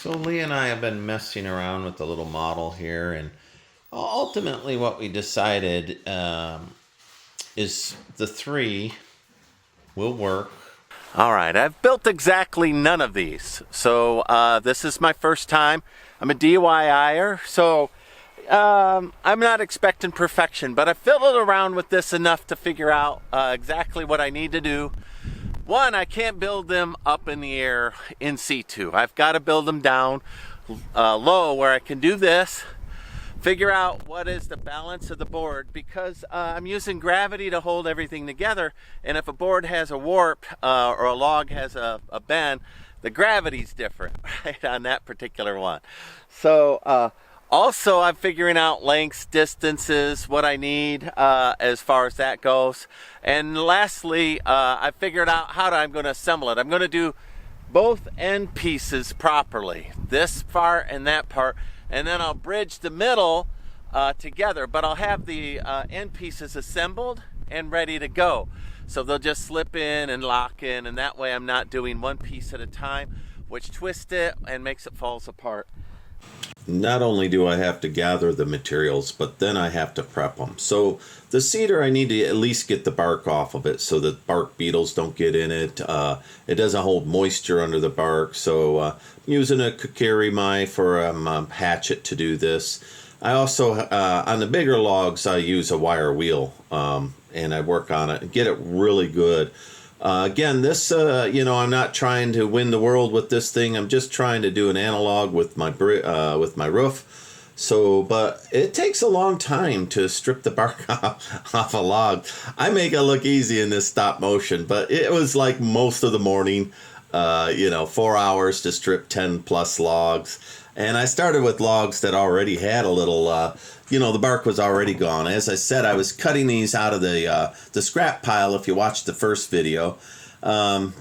So Lee and I have been messing around with the little model here, and ultimately what we decided is the three will work. All right, I've built exactly none of these. So this is my first time. I'm a DIYer, so I'm not expecting perfection, but I've fiddled around with this enough to figure out exactly what I need to do. One, I can't build them up in the air in situ. I've got to build them down low where I can do this, figure out what is the balance of the board, because I'm using gravity to hold everything together, and if a board has a warp or a log has a bend, the gravity's different, right, on that particular one. So also, I'm figuring out lengths, distances, what I need as far as that goes. And lastly, I figured out how I'm going to assemble it. I'm going to do both end pieces properly, this part and that part, and then I'll bridge the middle together, but I'll have the end pieces assembled and ready to go. So they'll just slip in and lock in, and that way I'm not doing one piece at a time, which twists it and makes it falls apart. Not only do I have to gather the materials, but then I have to prep them. So the cedar, I need to at least get the bark off of it so that bark beetles don't get in it. It doesn't hold moisture under the bark. So I'm using a kukiri or a hatchet to do this. I also, on the bigger logs, I use a wire wheel and I work on it and get it really good. Again, this, I'm not trying to win the world with this thing. I'm just trying to do an analog with my roof. So, but it takes a long time to strip the bark off a log. I make it look easy in this stop motion, but it was like most of the morning, 4 hours to strip 10 plus logs. And I started with logs that already had a little, the bark was already gone. As I said, I was cutting these out of the scrap pile, if you watched the first video. So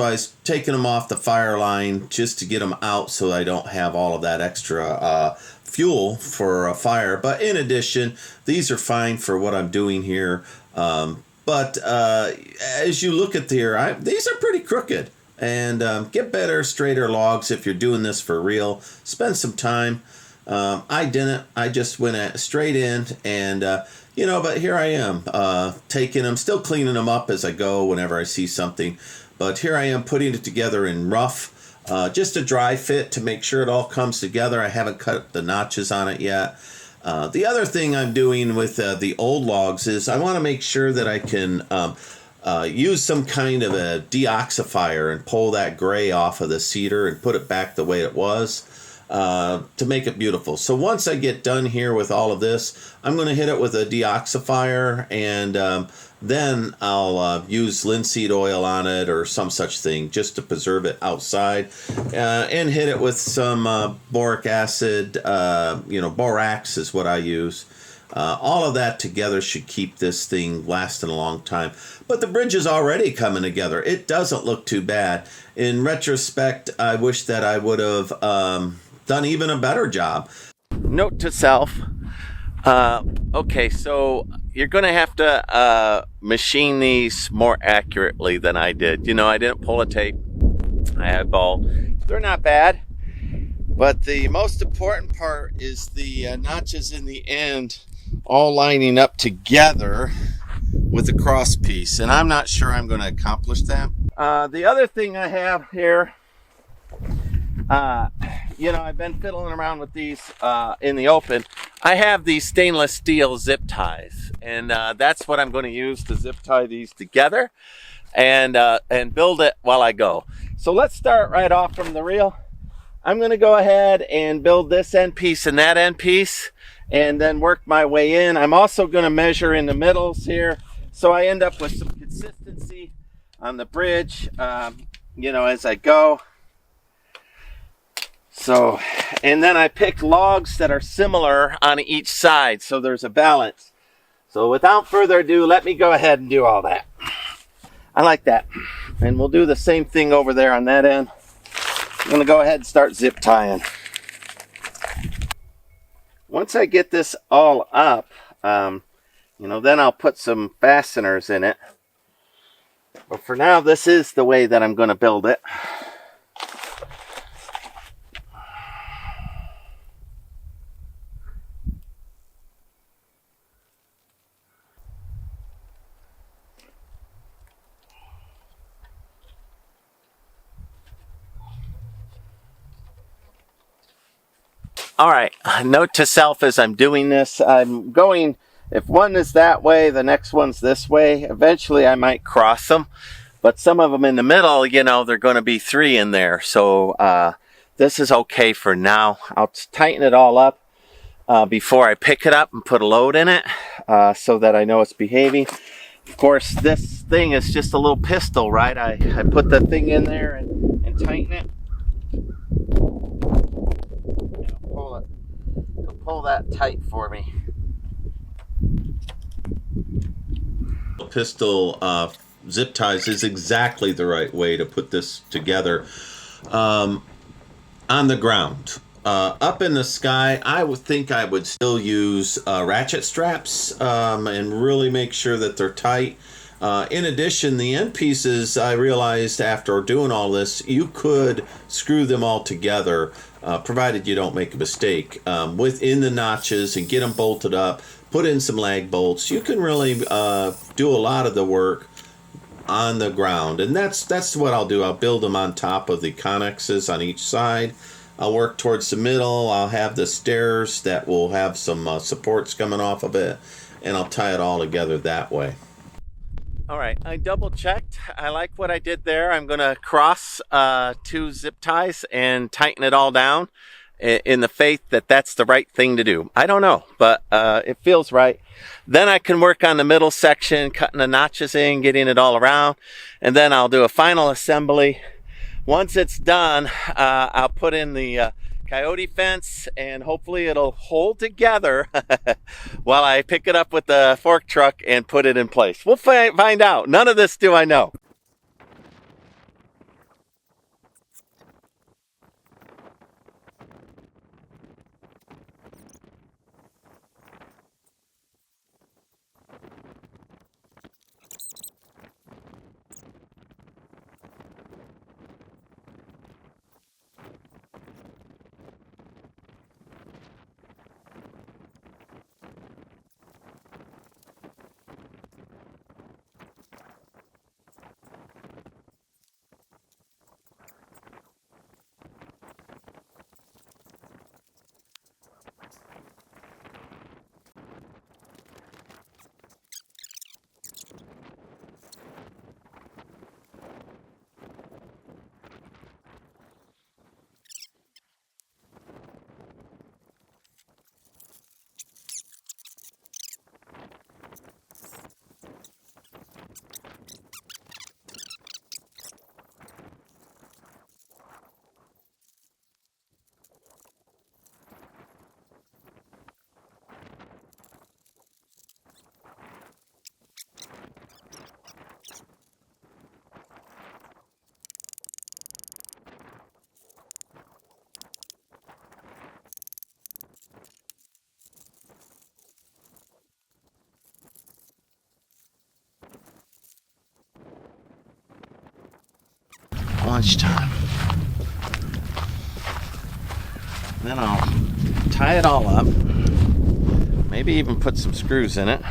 I was taking them off the fire line just to get them out so I don't have all of that extra fuel for a fire. But in addition, these are fine for what I'm doing here. But as you look at here, these are pretty crooked. And get better, straighter logs if you're doing this for real. Spend some time. I didn't. I just went straight in, and but here I am taking them, still cleaning them up as I go whenever I see something. But here I am putting it together in rough, just a dry fit to make sure it all comes together. I haven't cut the notches on it yet. The other thing I'm doing with the old logs is I want to make sure that I can use some kind of a deoxifier and pull that gray off of the cedar and put it back the way it was to make it beautiful. So once I get done here with all of this, I'm going to hit it with a deoxifier, and then I'll use linseed oil on it or some such thing just to preserve it outside, and hit it with some boric acid. Borax is what I use. All of that together should keep this thing lasting a long time. But the bridge is already coming together. It doesn't look too bad. In retrospect, I wish that I would have done even a better job. Note to self. Okay, so you're going to have to machine these more accurately than I did. I didn't pull a tape. I eyeballed. They're not bad. But the most important part is the notches in the end all lining up together with the cross piece, and I'm not sure I'm going to accomplish that. The other thing I have here, I've been fiddling around with these in the open. I have these stainless steel zip ties, and that's what I'm going to use to zip tie these together and build it while I go. So let's start right off from the reel. I'm going to go ahead and build this end piece and that end piece, and then work my way in. I'm also going to measure in the middles here, so I end up with some consistency on the bridge, as I go. So, and then I pick logs that are similar on each side, so there's a balance. So without further ado, let me go ahead and do all that. I like that. And we'll do the same thing over there on that end. I'm going to go ahead and start zip tying. Once I get this all up, then I'll put some fasteners in it. But for now, this is the way that I'm going to build it. All right, note to self as I'm doing this, I'm going, if one is that way, the next one's this way. Eventually I might cross them, but some of them in the middle, you know, they're going to be 3 in there. So this is okay for now. I'll tighten it all up before I pick it up and put a load in it so that I know it's behaving. Of course, this thing is just a little pistol, right? I put the thing in there and tighten it. Pull that tight for me. Pistol zip ties is exactly the right way to put this together. On the ground, up in the sky, I would think I would still use ratchet straps and really make sure that they're tight. In addition, the end pieces, I realized after doing all this, you could screw them all together, provided you don't make a mistake, within the notches and get them bolted up, put in some lag bolts. You can really do a lot of the work on the ground, and that's what I'll do. I'll build them on top of the connexes on each side. I'll work towards the middle. I'll have the stairs that will have some supports coming off of it, and I'll tie it all together that way. All right, I double checked. I like what I did there. I'm gonna cross 2 zip ties and tighten it all down in the faith that that's the right thing to do. I don't know, but it feels right. Then I can work on the middle section, cutting the notches in, getting it all around, and then I'll do a final assembly. Once it's done, I'll put in the coyote fence, and hopefully it'll hold together while I pick it up with the fork truck and put it in place. We'll find out. None of this do I know. Lunchtime. Then I'll tie it all up, maybe even put some screws in it,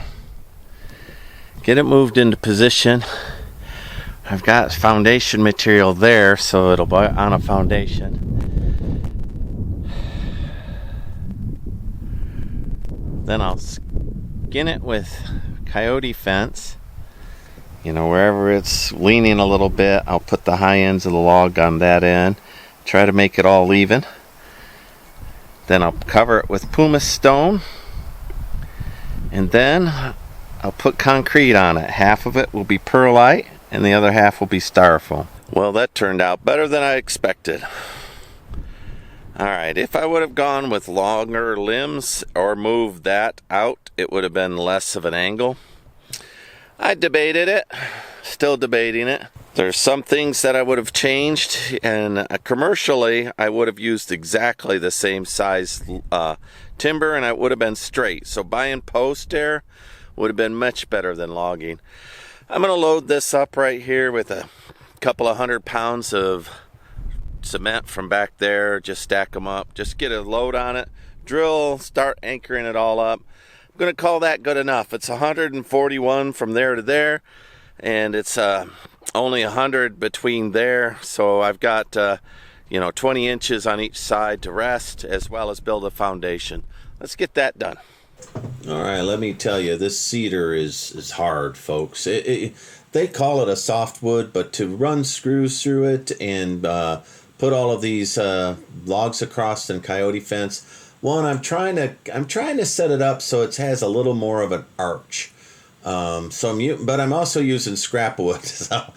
get it moved into position. I've got foundation material there, so it'll be on a foundation. Then I'll skin it with coyote fence. You know, wherever it's leaning a little bit, I'll put the high ends of the log on that end. Try to make it all even. Then I'll cover it with pumice stone. And then I'll put concrete on it. Half of it will be perlite and the other half will be styrofoam. Well, that turned out better than I expected. Alright, if I would have gone with longer limbs or moved that out, it would have been less of an angle. I debated it, still debating it. There's some things that I would have changed, and commercially I would have used exactly the same size timber and it would have been straight. So buying post there would have been much better than logging. I'm going to load this up right here with a couple of 100 pounds of cement from back there. Just stack them up, just get a load on it, drill, start anchoring it all up. I'm going to call that good enough. It's 141 from there to there, and it's only 100 between there, so I've got 20 inches on each side to rest, as well as build a foundation. Let's get that done. All right, let me tell you, this cedar is hard, folks. They call it a softwood, but to run screws through it and put all of these logs across and coyote fence, I'm trying to set it up so it has a little more of an arch. But I'm also using scrap wood, so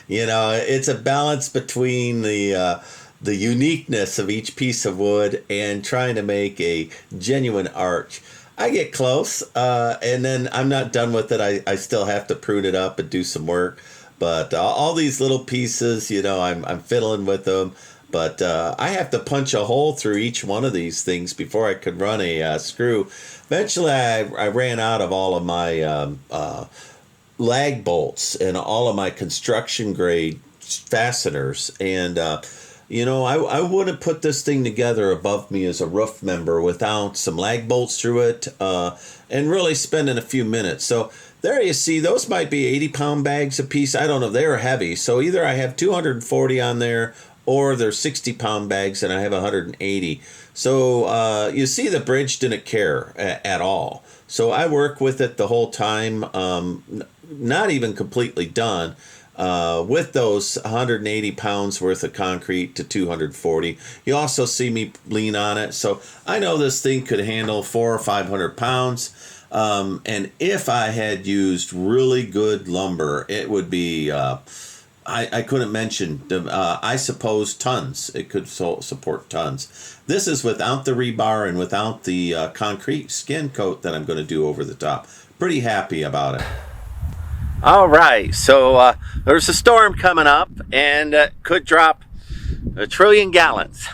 it's a balance between the uniqueness of each piece of wood and trying to make a genuine arch. I get close, and then I'm not done with it. I still have to prune it up and do some work. But all these little pieces, I'm fiddling with them. But I have to punch a hole through each one of these things before I could run a screw. Eventually, I ran out of all of my lag bolts and all of my construction grade fasteners. And I wouldn't put this thing together above me as a roof member without some lag bolts through it and really spending a few minutes. So there you see, those might be 80-pound bags a piece. I don't know. They're heavy. So either I have 240 on there or they're 60-pound bags and I have 180. So you see the bridge didn't care at all. So I work with it the whole time, not even completely done. With those 180 pounds worth of concrete to 240. You also see me lean on it. So I know this thing could handle 400 or 500 pounds. And if I had used really good lumber, it would be, I couldn't mention, I suppose tons. It could support tons. This is without the rebar and without the concrete skin coat that I'm going to do over the top. Pretty happy about it. All right, so there's a storm coming up and could drop 1 trillion gallons.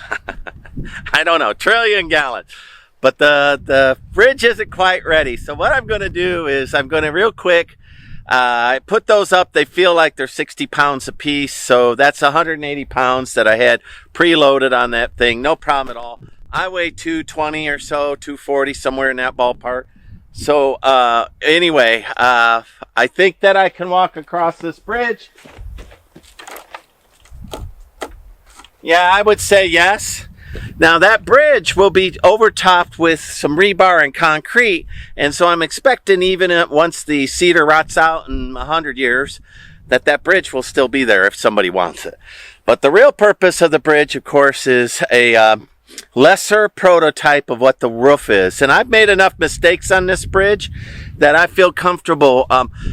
I don't know, 1 trillion gallons. But the bridge isn't quite ready. So what I'm going to do is I'm going to real quick, I put those up. They feel like they're 60 pounds a piece. So that's 180 pounds that I had preloaded on that thing. No problem at all. I weigh 220 or so, 240, somewhere in that ballpark. So anyway, I think that I can walk across this bridge. Yeah, I would say yes. Now that bridge will be overtopped with some rebar and concrete, and so I'm expecting even once the cedar rots out in 100 years, that bridge will still be there if somebody wants it. But the real purpose of the bridge, of course, is a lesser prototype of what the roof is. And I've made enough mistakes on this bridge that I feel comfortable.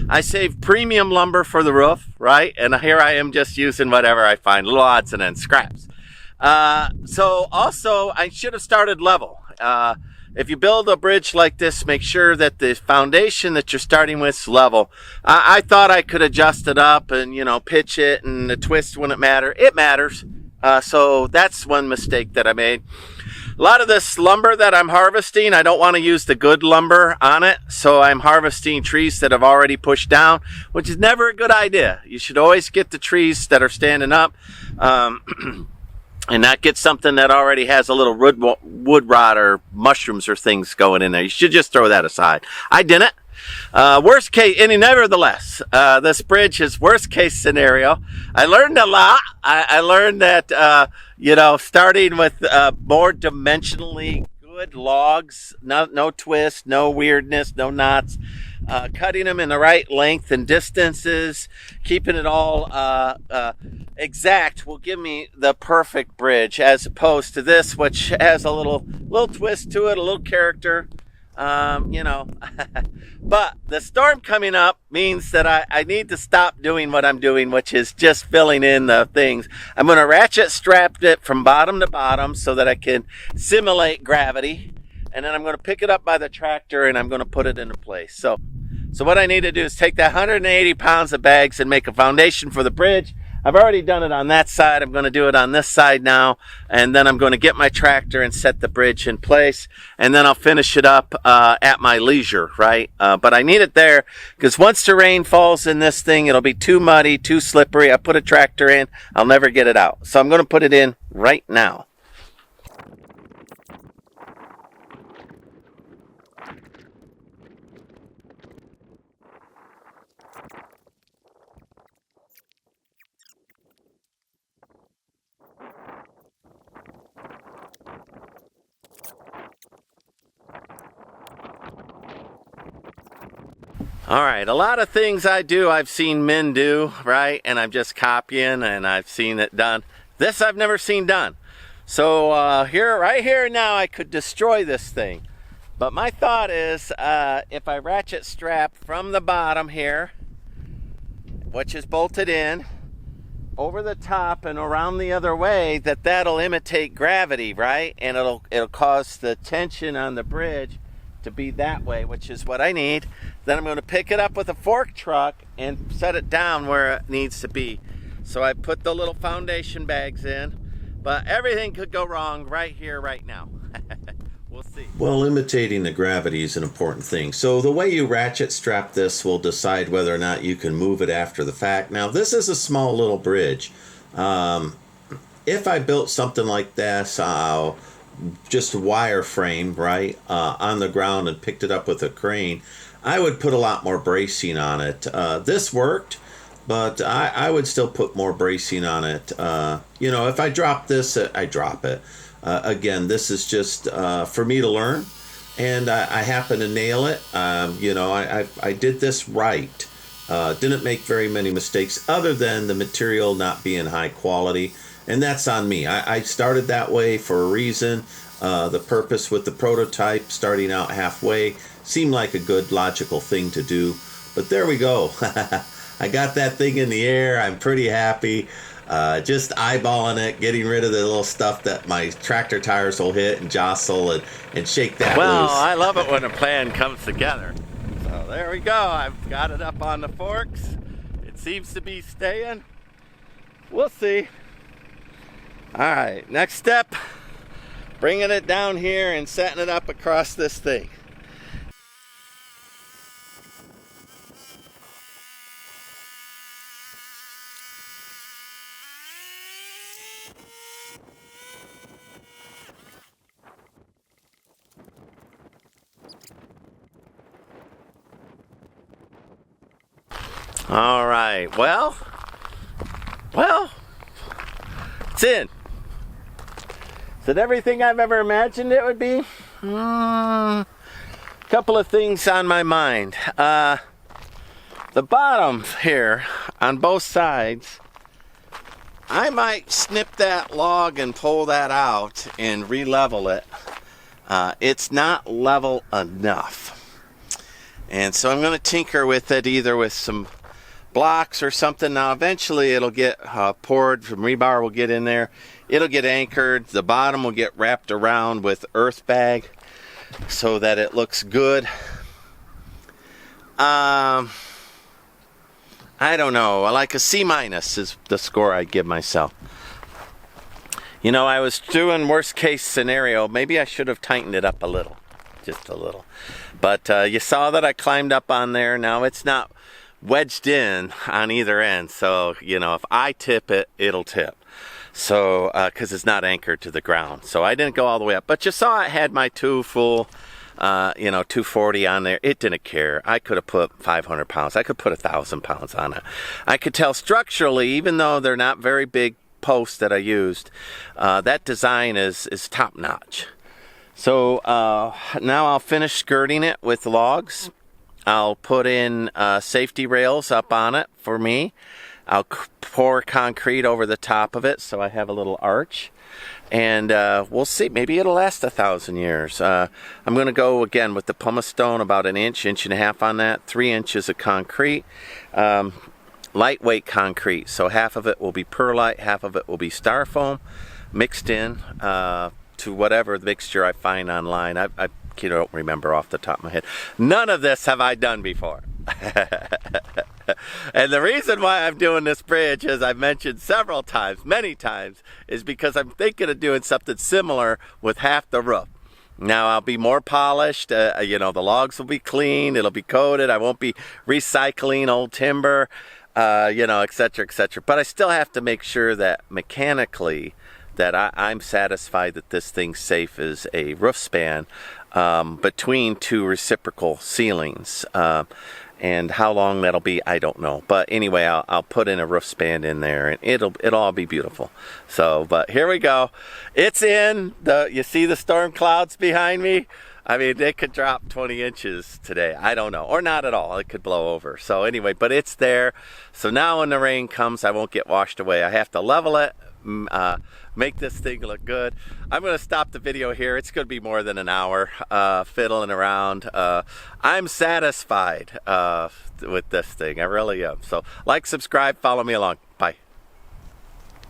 I saved premium lumber for the roof, right? And here I am just using whatever I find, little odds and ends, scraps. So also I should have started level. If you build a bridge like this, make sure that the foundation that you're starting with is level. I thought I could adjust it up and, pitch it, and the twist wouldn't matter. It matters. So that's one mistake that I made. A lot of this lumber that I'm harvesting, I don't want to use the good lumber on it. So I'm harvesting trees that have already pushed down, which is never a good idea. You should always get the trees that are standing up. And not get something that already has a little wood rot or mushrooms or things going in there. You should just throw that aside. I didn't. Worst case, nevertheless, this bridge is worst case scenario. I learned a lot. I learned that, starting with more dimensionally good logs, no twist, no weirdness, no knots, cutting them in the right length and distances, keeping it all exact will give me the perfect bridge, as opposed to this, which has a little twist to it, a little character. But the storm coming up means that I need to stop doing what I'm doing, which is just filling in the things. I'm going to ratchet strap it from bottom to bottom so that I can simulate gravity. And then I'm going to pick it up by the tractor and I'm going to put it into place. So what I need to do is take that 180 pounds of bags and make a foundation for the bridge. I've already done it on that side. I'm going to do it on this side now. And then I'm going to get my tractor and set the bridge in place. And then I'll finish it up at my leisure, right? But I need it there because once the rain falls in this thing, it'll be too muddy, too slippery. I put a tractor in, I'll never get it out. So I'm going to put it in right now. All right, a lot of things I do I've seen men do, right? And I'm just copying, and I've seen it done. This I've never seen done. So right here now I could destroy this thing. But my thought is if I ratchet strap from the bottom here, which is bolted in, over the top and around the other way, that'll imitate gravity, right? And it'll cause the tension on the bridge to be that way, which is what I need. Then I'm going to pick it up with a fork truck and set it down where it needs to be. So I put the little foundation bags in, but everything could go wrong right here, right now. We'll see. Well, imitating the gravity is an important thing. So the way you ratchet strap this will decide whether or not you can move it after the fact. Now, this is a small little bridge. If I built something like this, just a wireframe, right, on the ground and picked it up with a crane, I would put a lot more bracing on it. This worked, but I would still put more bracing on it. You know, if I drop this, I drop it. Again, this is just for me to learn, and I happen to nail it. You know, I did this right. Didn't make very many mistakes other than the material not being high quality. And that's on me. I started that way for a reason. The purpose with the prototype, starting out halfway, seemed like a good logical thing to do. But there we go. I got that thing in the air. I'm pretty happy. Just eyeballing it, getting rid of the little stuff that my tractor tires will hit and jostle and shake that loose. Well, I love it when a plan comes together. So there we go. I've got it up on the forks. It seems to be staying. We'll see. All right, next step, bringing it down here and setting it up across this thing. All right, well, it's in. Is it everything I've ever imagined it would be? Couple of things on my mind. The bottom here, on both sides, I might snip that log and pull that out and re-level it. It's not level enough. And so I'm going to tinker with it, either with some blocks or something. Now eventually it'll get poured, from rebar will get in there, it'll get anchored, the bottom will get wrapped around with earth bag so that it looks good. I don't know, like a C- is the score I'd give myself. You know, I was doing worst case scenario. Maybe I should have tightened it up a little, just a little, but you saw that I climbed up on there. Now it's not wedged in on either end, so you know, if I tip it, it'll tip, so because it's not anchored to the ground. So I didn't go all the way up, but you saw I had my two full 240 on there. It didn't care. I could have put 500 pounds, I could put 1,000 pounds on it. I could tell structurally, even though they're not very big posts that I used, that design is top notch. So now I'll finish skirting it with logs. I'll put in safety rails up on it for me. I'll pour concrete over the top of it so I have a little arch. And we'll see. Maybe it'll last 1,000 years. I'm going to go again with the pumice stone, about an inch and a half on that. 3 inches of concrete. Lightweight concrete. So half of it will be perlite, half of it will be styrofoam, mixed in to whatever mixture I find online. I don't remember off the top of my head. None of this have I done before. And the reason why I'm doing this bridge, as I've mentioned several times, many times, is because I'm thinking of doing something similar with half the roof. Now I'll be more polished, you know, the logs will be clean, it'll be coated, I won't be recycling old timber, you know, etc., etc. But I still have to make sure that mechanically that I'm satisfied that this thing's safe as a roof span between two reciprocal ceilings. And how long that'll be, I don't know. But anyway, I'll put in a roof span in there, and it'll all be beautiful. So, but here we go. It's in. You see the storm clouds behind me? I mean, it could drop 20 inches today. I don't know. Or not at all. It could blow over. So anyway, but it's there. So now when the rain comes, I won't get washed away. I have to level it, make this thing look good. I'm going to stop the video here. It's going to be more than an hour fiddling around. I'm satisfied with this thing. I really am. So like, subscribe, follow me along. Bye.